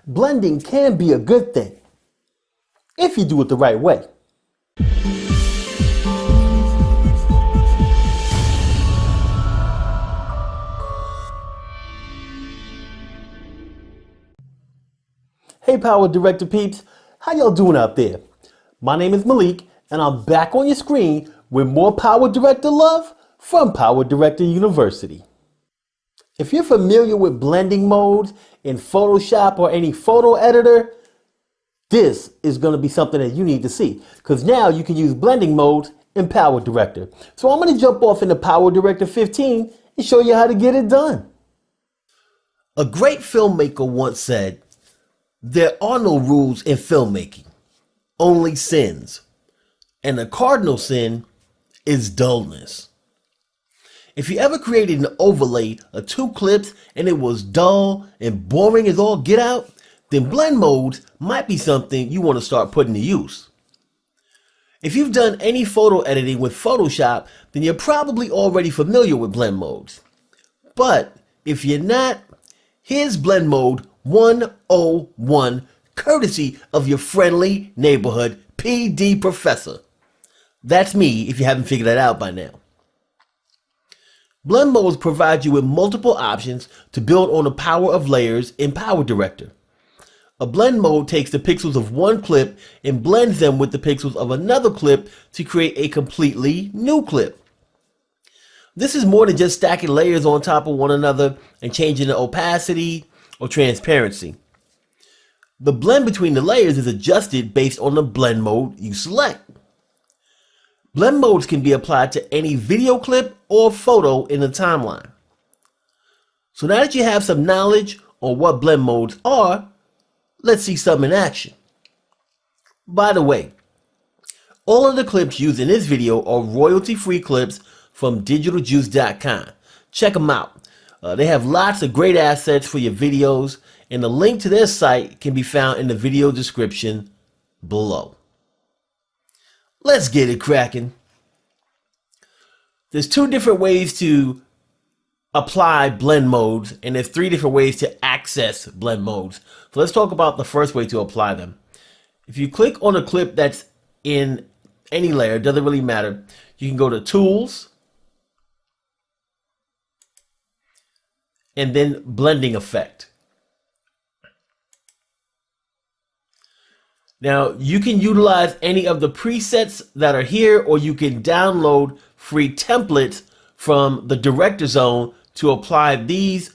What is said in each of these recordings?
blending can be a good thing if you do it the right way. Hey Power Director peeps, how y'all doing out there? My name is Malik and I'm back on your screen with more Power Director love from Power Director University. If you're familiar with blending modes in Photoshop or any photo editor, this is going to be something that you need to see because now you can use blending modes in Power Director. So I'm going to jump off into Power Director 15 and show you how to get it done. A great filmmaker once said, "There are no rules in filmmaking, only sins. And the cardinal sin is dullness." If you ever created an overlay of 2 clips and it was dull and boring as all get out, then blend modes might be something you want to start putting to use. If you've done any photo editing with Photoshop, then you're probably already familiar with blend modes. But if you're not, here's blend mode 101, courtesy of your friendly neighborhood PD professor. That's me if you haven't figured that out by now. Blend modes provide you with multiple options to build on the power of layers in Power Director. A blend mode takes the pixels of one clip and blends them with the pixels of another clip to create a completely new clip. This is more than just stacking layers on top of one another and changing the opacity or transparency. The blend between the layers is adjusted based on the blend mode you select. Blend modes can be applied to any video clip or photo in the timeline. So now that you have some knowledge on what blend modes are, let's see some in action. By the way, all of the clips used in this video are royalty-free clips from digitaljuice.com. Check them out. They have lots of great assets for your videos, and the link to their site can be found in the video description below. Let's get it cracking. There's 2 different ways to apply blend modes, and there's 3 different ways to access blend modes. So let's talk about the first way to apply them. If you click on a clip that's in any layer, it doesn't really matter. You can go to Tools, and then Blending Effect. Now, you can utilize any of the presets that are here, or you can download free templates from the Director Zone to apply these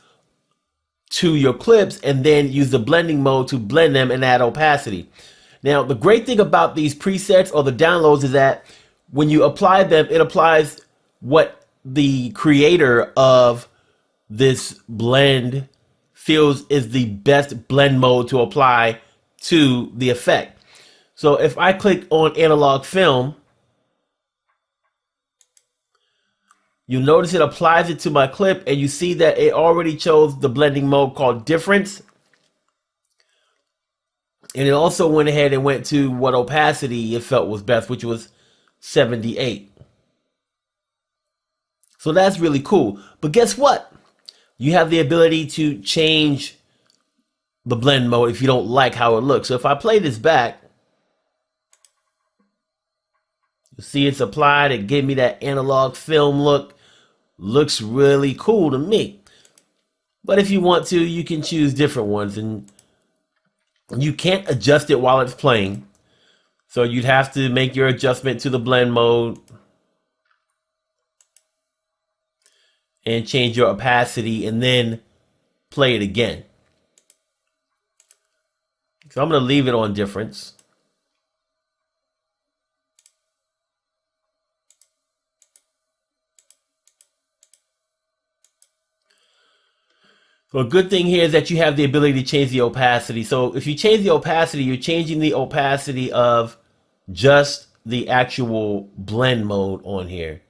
to your clips and then use the blending mode to blend them and add opacity. Now, the great thing about these presets or the downloads is that when you apply them, it applies what the creator of this blend feels is the best blend mode to apply to the effect. So if I click on analog film, you'll notice it applies it to my clip, and you see that it already chose the blending mode called difference. And it also went ahead and went to what opacity it felt was best, which was 78. So that's really cool. But guess what? You have the ability to change the blend mode if you don't like how it looks. So if I play this back, you see it's applied. It gave me that analog film look. Looks really cool to me. But if you want to, you can choose different ones, and you can't adjust it while it's playing. So you'd have to make your adjustment to the blend mode and change your opacity and then play it again. So I'm going to leave it on difference. So a good thing here is that you have the ability to change the opacity. So if you change the opacity, you're changing the opacity of just the actual blend mode on here,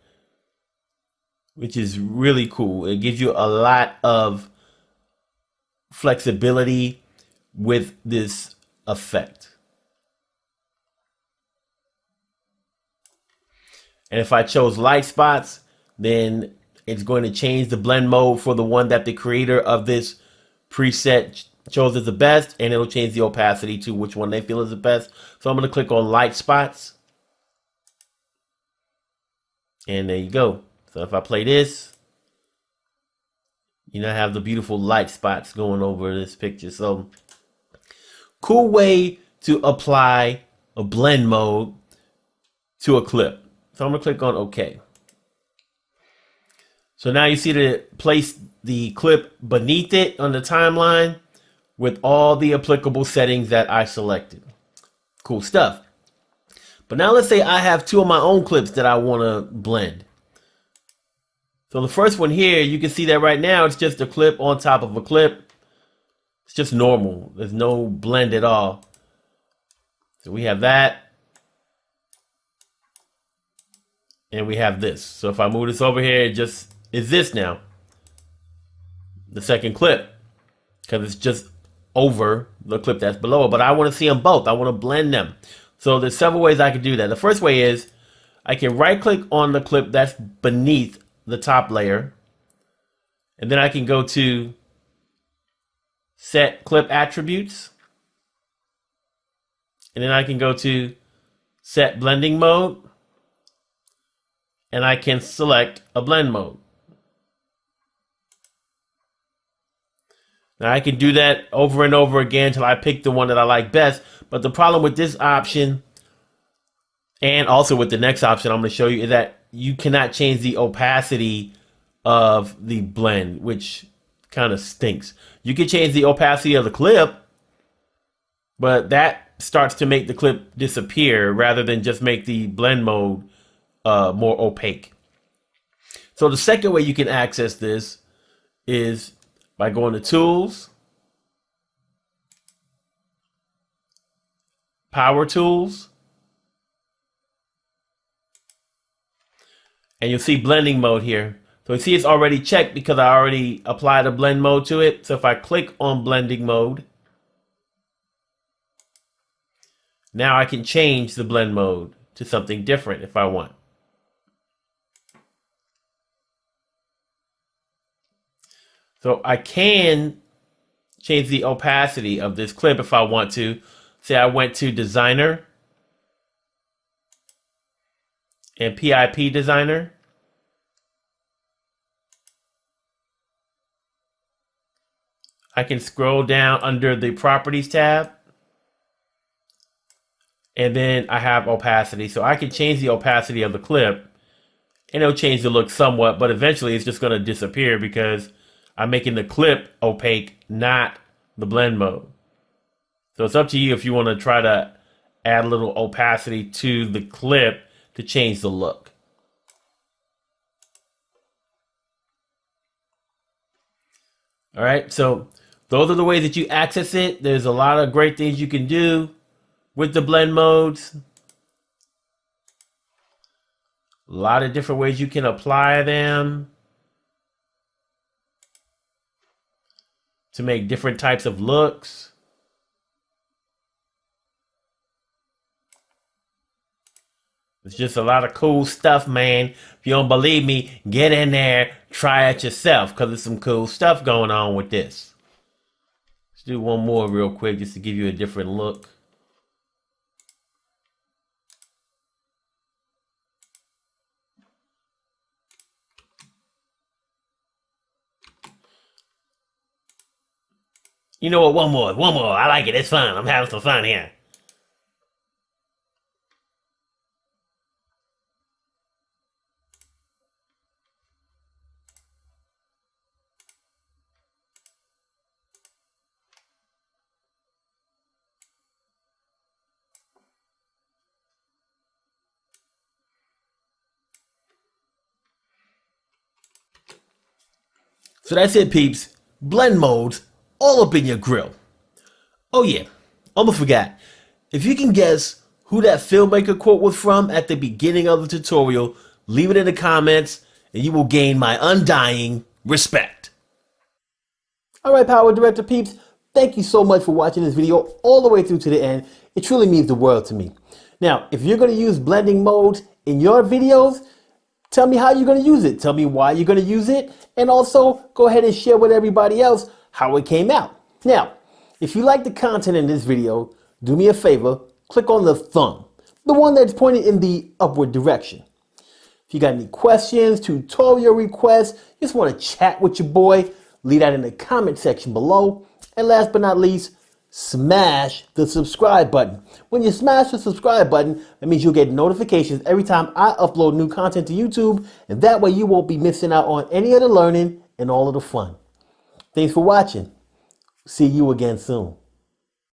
which is really cool. It gives you a lot of flexibility with this effect. And if I chose light spots, then it's going to change the blend mode for the one that the creator of this preset chose as the best, and it'll change the opacity to which one they feel is the best. So I'm going to click on light spots. And there you go. So if I play this, you know, I have the beautiful light spots going over this picture. So cool way to apply a blend mode to a clip. So I'm going to click on OK. So now you see to place the clip beneath it on the timeline with all the applicable settings that I selected. Cool stuff. But now let's say I have two of my own clips that I want to blend. So the first one here, you can see that right now it's just a clip on top of a clip. It's just normal. There's no blend at all. So we have that. And we have this. So if I move this over here, it just is this now. The second clip. Because it's just over the clip that's below it. But I want to see them both. I want to blend them. So there's several ways I can do that. The first way is I can right click on the clip that's beneath the top layer. And then I can go to set clip attributes. And then I can go to set blending mode. And I can select a blend mode. Now I can do that over and over again until I pick the one that I like best. But the problem with this option, and also with the next option I'm going to show you, is that you cannot change the opacity of the blend, which kind of stinks. You can change the opacity of the clip, but that starts to make the clip disappear rather than just make the blend mode more opaque. So the second way you can access this is by going to Tools, Power Tools, and you'll see blending mode here. So you see it's already checked because I already applied a blend mode to it. So if I click on blending mode, now I can change the blend mode to something different if I want. So I can change the opacity of this clip if I want to. Say I went to Designer and PIP Designer. I can scroll down under the Properties tab. And then I have opacity. So I can change the opacity of the clip. And it'll change the look somewhat. But eventually it's just going to disappear because I'm making the clip opaque, not the blend mode. So it's up to you if you want to try to add a little opacity to the clip to change the look. All right, so those are the ways that you access it. There's a lot of great things you can do with the blend modes. A lot of different ways you can apply them to make different types of looks. It's just a lot of cool stuff, man. If you don't believe me, get in there, try it yourself, because there's some cool stuff going on with this. Let's do one more real quick just to give you a different look. You know what? One more. I like it. It's fun. I'm having some fun here. So that's it, peeps. Blend modes all up in your grill. Oh yeah, almost forgot. If you can guess who that filmmaker quote was from at the beginning of the tutorial, leave it in the comments and you will gain my undying respect. Alright, Power Director peeps, thank you so much for watching this video all the way through to the end. It truly means the world to me. Now, if you're going to use blending modes in your videos, tell me how you're going to use it. Tell me why you're going to use it. And also, go ahead and share with everybody else how it came out. Now, If you like the content in this video, do me a favor, click on the thumb, the one that's pointed in the upward direction. If you got any questions, tutorial requests, just want to chat with your boy, leave that in the comment section below. And last but not least, smash the subscribe button. When you smash the subscribe button, that means you'll get notifications every time I upload new content to YouTube, and that way you won't be missing out on any of the learning and all of the fun. Thanks for watching. See you again soon.